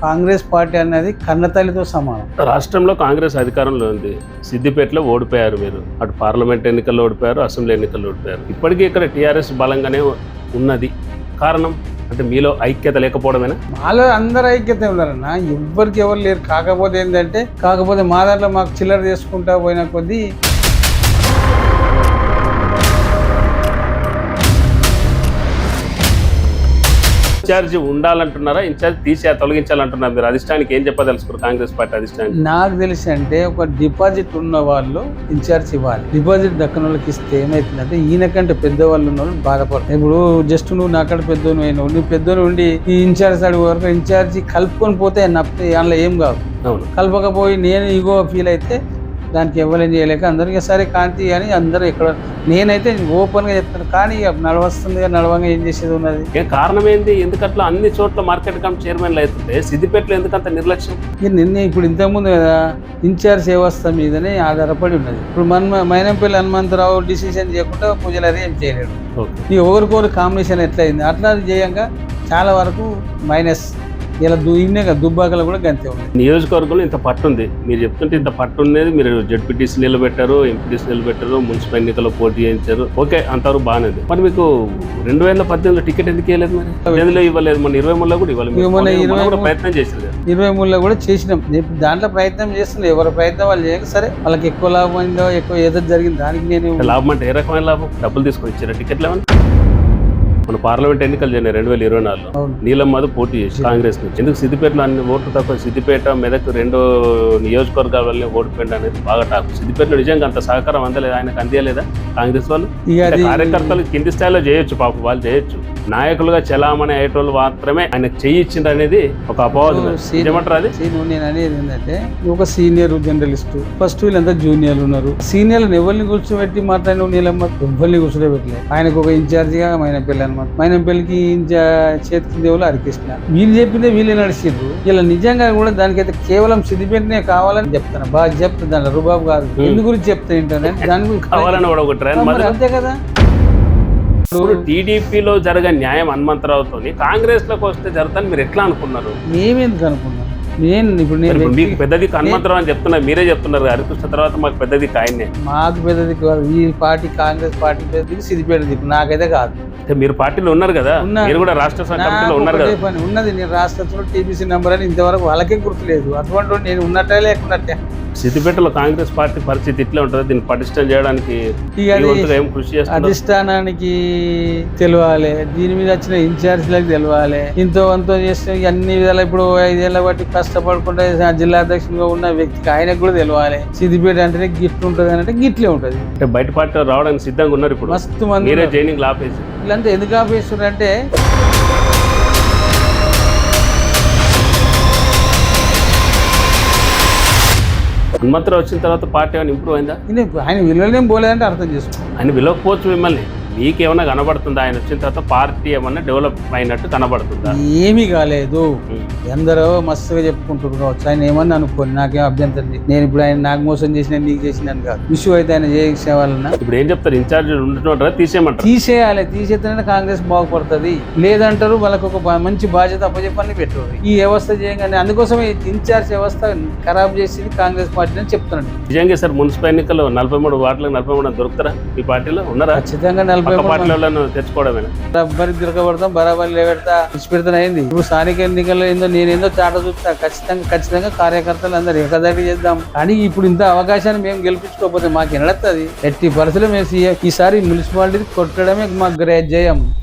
Congress party అనేది కన్నతల్లితో సమానం. రాష్ట్రంలో కాంగ్రెస్ అధికారంలో ఉంది. సిద్దిపేటలో ఓడిపోయారు మీరు. అటు పార్లమెంట్ ఎన్నికల్లో ఓడిపోయారు, అసెంబ్లీ ఎన్నికల్లో ఓడిపోయారు. ఇప్పటికీ ఇక్కడ టీఆర్ఎస్ బలంగానే ఉన్నది. కారణం అంటే మీలో ఐక్యత లేకపోవడమేనా? మాలో అందరు ఐక్యత ఉన్నారన్న, ఎవ్వరికి ఎవరు లేరు. కాకపోతే మా దాంట్లో మాకు చిల్లర చేసుకుంటా పోయిన కొద్దీ ఇన్ఛార్జి ఉండాలంటున్నారా, ఇన్ఛార్జ్ తొలగించాలంటున్నారు? మీరు అధిష్టానికి ఏం చెప్పదలుచుకోరు? కాంగ్రెస్ పార్టీ అధిష్టానికి నాకు తెలిసి అంటే ఒక డిపాజిట్ ఉన్న వాళ్ళు ఇన్ఛార్జ్ ఇవ్వాలి. డిపాజిట్ దక్కన వాళ్ళకి ఇస్తే ఏమైతుందంటే ఈయనకంటే పెద్దవాళ్ళు ఉన్న వాళ్ళు బాధపడతారు. ఇప్పుడు జస్ట్ నువ్వు నాకంటే పెద్దోను అయినావు, నువ్వు పెద్దోను ఉండి ఈ ఇన్ఛార్జ్ అడిగే వరకు ఇన్ఛార్జి కలుపుకొని పోతే నప్పితే అందులో ఏం కాదు. కలపకపోయి నేను ఇగో ఫీల్ అయితే దానికి ఎవరేం చేయలేక అందరికీ సరే కాంతి అని అందరూ ఇక్కడ నేనైతే ఓపెన్గా చెప్తాను. కానీ నడవస్తుంది నడవంగా ఏం చేసేది ఉన్నది. కారణం ఏంది? ఎందుకట్లా అన్ని చోట్ల మార్కెట్ కమిటీ చైర్మన్లు అవుతుంటే సిద్దిపేటలో ఎందుకంత నిర్లక్ష్యం? ఇప్పుడు ఇంతకుముందు కదా ఇన్ఛార్జ్ వ్యవస్థ మీదనే ఆధారపడి ఉన్నది. ఇప్పుడు మైనంపల్లి హనుమంతరావు డిసిషన్ చేయకుండా పూజలు ఏం చేయలేడు. ఈ ఒకరికొకరు కాంబినేషన్ ఎట్లయింది అట్లా చేయంగా చాలా వరకు మైనస్. ఇలా దుబ్బాకలు కూడా గంతే ఉంది. నియోజకవర్గంలో ఇంత పట్టు ఉంది, మీరు చెప్తుంటే ఇంత పట్టు ఉండేది. మీరు జడ్పీటీసీ నిలబెట్టారు, ఎంపీటీసీ నిలబెట్టారు, మున్సిపల్ ఎన్నికల్లో పోటీ చేయించారు. ఓకే, అంతవరకు బాగానే ఉంది. మరి మీకు 2018లో టికెట్ ఎందుకు ఇవ్వలేదు? మరి 20 ఇవ్వలేదు, మన 23లో కూడా ఇవ్వాలి. ప్రయత్నం చేశారు, 23లో కూడా చేసినాం. దాంట్లో ప్రయత్నం చేస్తున్నాం. ఎవరి ప్రయత్నం వాళ్ళు చేయక సరే వాళ్ళకి ఎక్కువ లాభం అయిందో ఎక్కువ ఏదో జరిగింది దానికి నేను లాభం అంటే ఏ రకమైన లాభం? డబ్బులు తీసుకొని ఇచ్చారా టికెట్లు ఏమన్నా? మన పార్లమెంట్ ఎన్నికలు జరిగినాయి 2024లో. నీలమ్మది పోటీ చేసి కాంగ్రెస్ నుంచి. ఎందుకు సిద్దిపేటలో అన్ని ఓట్లు తక్కువ? సిద్దిపేట మెదక్ 2 నియోజకవర్గాల వల్లే ఓడిపోయింది అనేది బాగా టాక్. సిద్దిపేటలో నిజంగా అంత సహకారం అందలేదు, ఆయనకు అందియలేదా కాంగ్రెస్ వాళ్ళు? కార్యకర్తలు కింది స్థాయిలో చేయొచ్చు, పాపం వాళ్ళు చేయొచ్చు. నాయకులుగా చలామణి అయ్యేటోళ్ళు మాత్రమే ఆయనకు చేయించింది అనేది ఒక అపవాదం. ఏమంటారు అది? నేను అనేది ఏంటంటే ఒక సీనియర్ జర్నలిస్ట్, ఫస్ట్ వీళ్ళంతా జూనియర్లు ఉన్నారు. సీనియర్లను ఎవరిని కూర్చోబెట్టి మాట్లాడిన నీలమ్మ ఎవరిని కూర్చోబెట్టలేదు. ఆయనకు ఒక ఇన్ఛార్జిగా మైనంపల్లికి చేతికి దేవులు హరికృష్ణ. వీళ్ళు చెప్పిందే వీళ్ళు నడిచిండ్రు. ఇలా నిజంగా కూడా దానికైతే కేవలం సిద్దిపేటనే కావాలని చెప్తాను. బాగా చెప్తాను, దాని రుబాబు కాదు. ఎందు గురించి చెప్తాను ఏంటంటే దాని గురించి కావాలని అంతే కదా. టీడీపీలో జరగ న్యాయం హనుమంతరావుతో కాంగ్రెస్ లోకి వస్తే జరుగుతాను మీరు ఎట్లా అనుకున్నారు? మేమెందుకు అనుకున్నాం? మీకు పెద్దది హనుమంతరావు అని చెప్తున్నారు, మీరే చెప్తున్నారు. హరికృష్ణ తర్వాత మాకు పెద్దది ఆయనే. మాకు పెద్దది కాదు ఈ పార్టీ, కాంగ్రెస్ పార్టీ పెద్దది సిద్దిపేట దిక్కు. నాకైతే కాదు. మీరు పార్టీలో ఉన్నారు కదా, మీరు కూడా రాష్ట్ర కమిటీలో ఉన్నారు కదా. పని ఉన్నది. నేను రాష్ట్రంలో టీబీసీ నెంబర్ అని ఇంతవరకు వాళ్ళకే గుర్తులేదు. అటువంటి నేను ఉన్నట్టే లేకున్నట్టే. సిద్దిపేటలో కాంగ్రెస్ పార్టీ పరిస్థితి ఇట్లా ఉంటుంది. దీన్ని పటిష్టం చేయడానికి ఏం కృషి చేస్తారు? అధిష్టానానికి తెలియాలి, దీని మీద వచ్చిన ఇన్ఛార్జ్లకు తెలియాలి. ఇంతో అంతో చేస్తే అన్ని విధాలు ఇప్పుడు 5 ఏళ్ల బట్టి కష్టపడుకుంటే జిల్లా అధ్యక్షుడిగా ఉన్న వ్యక్తికి ఆయనకు కూడా తెలియాలి. సిద్దిపేట అంటేనే గిట్లు ఉంటుంది అంటే గిట్లే ఉంటుంది. అంటే బయట పార్టీ రావడానికి సిద్ధంగా ఉన్నారు ఇప్పుడు. మస్తు మంది. మీరే జైనింగ్ ఆపేసి వీళ్ళంతా ఎందుకు ఆపేస్తున్నారు అంటే హనుమంతరావు వచ్చిన తర్వాత పార్టీ ఏమైనా ఇంప్రూవ్ అయిందా? ఆయన విలువలేం పోలేదంటే అర్థం చేసుకో. ఆయన విలువకపోవచ్చు మిమ్మల్ని. మీకేమన్నా కనబడుతుందా ఆయన వచ్చిన తర్వాత పార్టీ ఏమన్నా డెవలప్ అయినట్టు కనబడుతుందా? ఏమీ కాలేదు. ఎందరో మస్తుగా చెప్పుకుంటున్నారు కావచ్చు. ఆయన ఏమన్నా అనుకోని నాకేం అభ్యంతరం లేదు. నేను ఇప్పుడు ఆయన నాకు మోసం చేసిన నీకు చేసినాను కాదు. ఇష్యూ అయితే ఆయన చేసేవాళ్ళన్నా. ఇప్పుడు ఏం చెప్తారు? ఇన్ఛార్జ్ ఉంటున్నారా? తీసేయమంటారు? తీసేయాలి. తీసేస్తేనే కాంగ్రెస్ బాగుపడుతుంది. లేదంటారు వాళ్ళకు ఒక మంచి బాధ్యత అప్పచెప్పని పెట్టారు. ఈ వ్యవస్థ చేయగానే అందుకోసమే ఇన్ఛార్జ్ వ్యవస్థ ఖరాబ్ చేసింది కాంగ్రెస్ పార్టీ అని చెప్తున్నాను. నిజంగా సార్ మున్సిపల్ ఎన్నికల్లో 43 వార్డులకు 43 దొరుకుతారా? ఈ పార్టీలో ఉన్నారా? ఖచ్చితంగా తెచ్చుకోవడమేనా? బరాబరి దొరకబడతాం, బరాబరి లేబెడతా, ఇచ్చిపెడతాను అయింది. ఇప్పుడు స్థానిక ఎన్నికల్లో నేనేందో చాట చూస్తా. ఖచ్చితంగా కార్యకర్తలు అందరు ఏకదాటి చేద్దాం. కానీ ఇప్పుడు ఇంత అవకాశాన్ని మేము గెలిపించుకోకపోతే మాకు ఎనడత్తది. ఎట్టి పరిస్థితుల్లో మేము ఈసారి మున్సిపాలిటీ కొట్టడమే మాకు జయం.